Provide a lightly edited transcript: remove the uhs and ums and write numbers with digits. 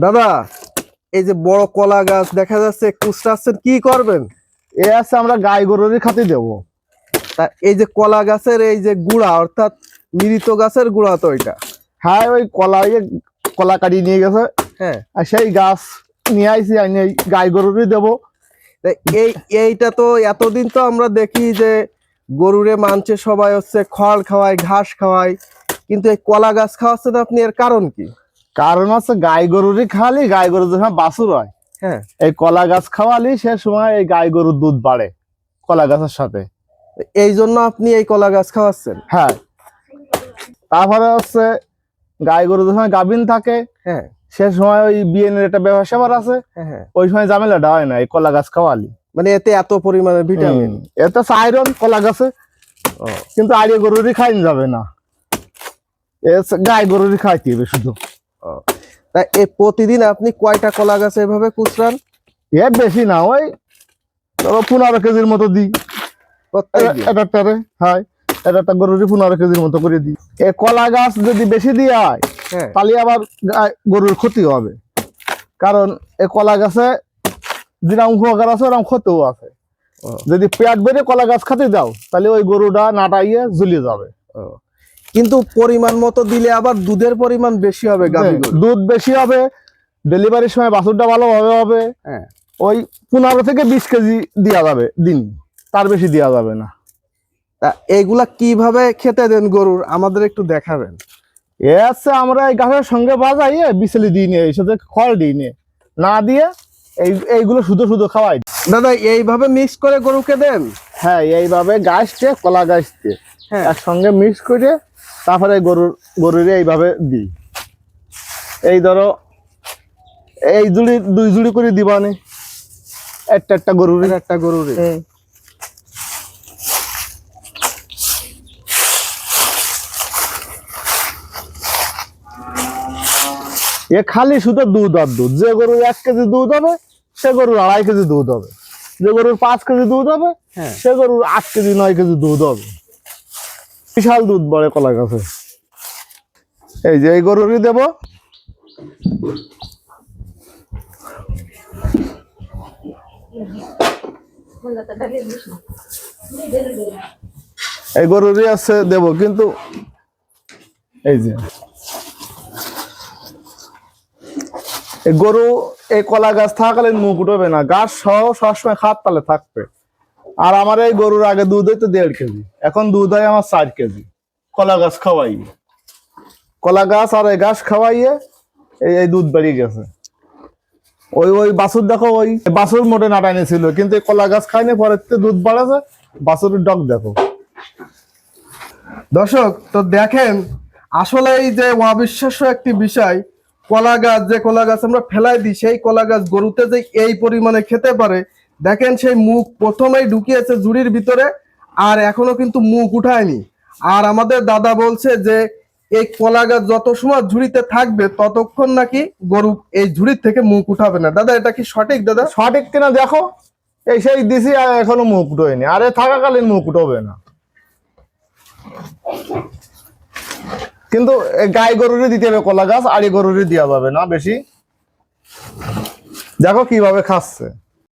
দাদা, এই যে বড় কলা গাছ দেখা যাচ্ছে কুচটাচ্ছেন, কি করবেন? এ আছে আমরা গাই গরুরই খাতে দেবো। তা এই যে কলা গাছের এই যে গুড়া, অর্থাৎ মৃত গাছের গুড়া তো এটা? হ্যাঁ, ওই কলা কাটিয়ে নিয়ে গেছে। হ্যাঁ, আর সেই গাছ নিয়ে আইছি, আমি এই গাই গরুরই দেবো। তা এইটা তো এতদিন তো আমরা দেখি যে গরুরে মানছে সবাই হচ্ছে খড় খাওয়ায়, ঘাস খাওয়ায়, কিন্তু এই কলা গাছ খাওয়াচ্ছেন আপনি, এর কারণ কি? কারণ হচ্ছে গাই গরুরই খাওয়ালি, গাই গরু যখন বাছুর হয়, হ্যাঁ, এই কলা গাছ খাওয়ালি সে সময় এই গাই গরুর দুধ বাড়ে কলা গাছের সাথে। এই জন্য আপনি এই কলা গাছ খাওয়াচ্ছেন? হ্যাঁ, তারপরে হচ্ছে গাই গরু যখন গাভিন থাকে, হ্যাঁ, সে সময় ওই বিয়ের একটা ব্যবসা আছে, হ্যাঁ, হ্যাঁ। ওই সময় ঝামেলাটা হয় না এই কলা গাছ খাওয়ালি। মানে এতে এত পরিমাণে ভিটামিন। এতে আয়রন কলা গাছে, কিন্তু আড়িয়ে গরুরই খাইন যাবে না, গাই গরুরই খাইতে হবে শুধু। তা এই প্রতিদিন আপনি কয়টা কলা গাছ এভাবে কুচরান? এর বেশি না, ওই ধরো 15 কেজির মতো দিই এটারে। হ্যাঁ, এটা গরুরই 15 কেজির মতো করে দিই। এই কলা গাছ যদি বেশি দিয়ে হয়, তাহলে আবার গরুর ক্ষতি হবে। কারণ এই কলা গাছে যেরকম উপকার আছে ওরকম ক্ষতিও আছে। যদি পেট বেড়ে কলা গাছ খাতে দাও, তাহলে ওই গরুটা নাটাইয়ে ঝুলিয়ে যাবে। কিন্তু পরিমাণ মতো দিলে আবার দুধের পরিমাণ বেশি হবে, দুধ বেশি হবে, ডেলিভারির সময় বাছুরটা ভালোভাবে হবে। ওই 15 থেকে 20 কেজি দেওয়া যাবে দিন, তার বেশি দেওয়া যাবে না। তা এইগুলা কিভাবে খেতে দেন গরুর, আমাদের একটু দেখাবেন? এ আছে আমরা এই গাছের সঙ্গে বাজাইয়ে বিচলি দিই নিয়ে, এই সাথে খড় দিই নিয়ে, না দিয়ে এইগুলো শুধু শুধু খাওয়াই। দাদা, এইভাবে মিক্স করে গরুকে দেন? হ্যাঁ, এইভাবে গাছকে কলা গাছকে একসঙ্গে মিক্স করে তারপরে গরুর এইভাবে দিই। এই ধরো এই জুড়ি 2 জুড়ি করে দিবানে, একটা গরুর এ খালি শুধু দুধ আর দুধ। যে গরুর 1 কেজি দুধ হবে সে গরুর 2.5 কেজি দুধ হবে, যে গরুর 5 কেজি দুধ হবে সে গরুর 8 কেজি 9 কেজি দুধ হবে। বিশাল দুধ বড় কলা গাছে। এই যে এই গরুরই দেব। এই গরুরই আছে দেব, কিন্তু এই যে এই গরু এই কলা গাছ থাকাকালীন মুখ উঠবে না, গাছ সহ সবসময় খাত তালে থাকবে। আর আমার এই গরুর আগে দুধ হইতো 1.5 কেজি, এখন দুধ হয় আমার 4 কেজি। কলা গাছ খাওয়াই, কলা গাছ আর এই গাছ খাওয়াইয়ে এই দুধ বেরিয়ে গেছে। ওই বাছুর দেখো, ওই বাছুর মোটে নাটাই ছিল, কিন্তু এই কলা গাছ খাইনি পরে দুধ বাড়াছে। বাছুরের ডগ দেখো। দর্শক তো দেখেন, আসলে এই যে অবিশ্বাস্য একটি বিষয়, কলা গাছ, যে কলা গাছ আমরা ফেলাই দিই, সেই কলা গাছ গরুতে যে এই পরিমাণে খেতে পারে। দেখেন, সেই মুখ প্রথমেই ঢুকিয়েছে ঝুড়ির ভিতরে, আর এখনো কিন্তু মুখ উঠায়নি। আর আমাদের দাদা বলছে যে এই কলা গাছ যত সময় ঝুড়িতে থাকবে ততক্ষণ নাকি গরু এই ঝুড়ির থেকে মুখ উঠাবে না। দাদা, এটা কি সঠিক? দাদা, সঠিক কিনা দেখো। এই সেই দিছি আর এখনো মুখ উঠোয়নি, আরে থাকাকালীন মুখ উঠবে না। কিন্তু গাই গরুরে দিতে হবে কলা গাছ, আর এই গরুরে দেওয়া যাবে না বেশি। দেখো কিভাবে খাচ্ছে।